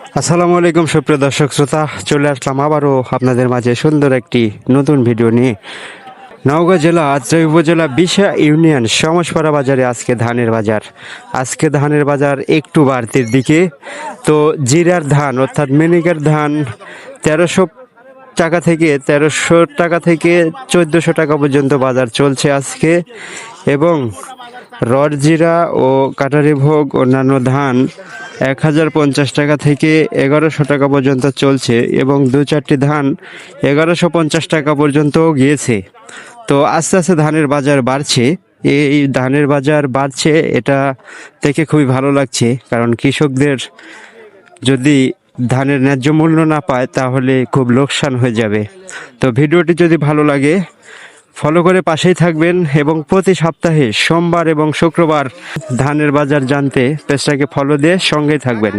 আসসালামু আলাইকুম সুপ্রিয় দর্শক শ্রোতা, চলে আসলাম আবারও আপনাদের মাঝে সুন্দর একটি নতুন ভিডিও নিয়ে। নওগাঁ জেলা আত্রাই উপজেলা বিশা ইউনিয়ন সমসপাড়া বাজারে আজকে ধানের বাজার একটু বাড়তির দিকে। তো জিরার ধান অর্থাৎ মিনিকের ধান 1300 টাকা থেকে 1400 টাকা পর্যন্ত বাজার চলছে আজকে, এবং রডজিরা ও কাটারি ভোগ অন্যান্য ধান 1050 টাকা থেকে 1100 টাকা পর্যন্ত চলছে, এবং দু চারটি ধান 1150 টাকা পর্যন্ত গিয়েছে। তো আস্তে আস্তে ধানের বাজার বাড়ছে। এই ধানের বাজার বাড়ছে, এটা দেখে খুবই ভালো লাগছে, কারণ কৃষকদের যদি ধানের ন্যায্য মূল্য না পায় তাহলে খুব লোকসান হয়ে যাবে। তো ভিডিওটি যদি ভালো লাগে ফলো করে পাশেই থাকবেন, এবং প্রতি সপ্তাহে সোমবার এবং শুক্রবার ধানের বাজার জানতে পেজটাকে ফলো দিয়ে সঙ্গেই থাকবেন।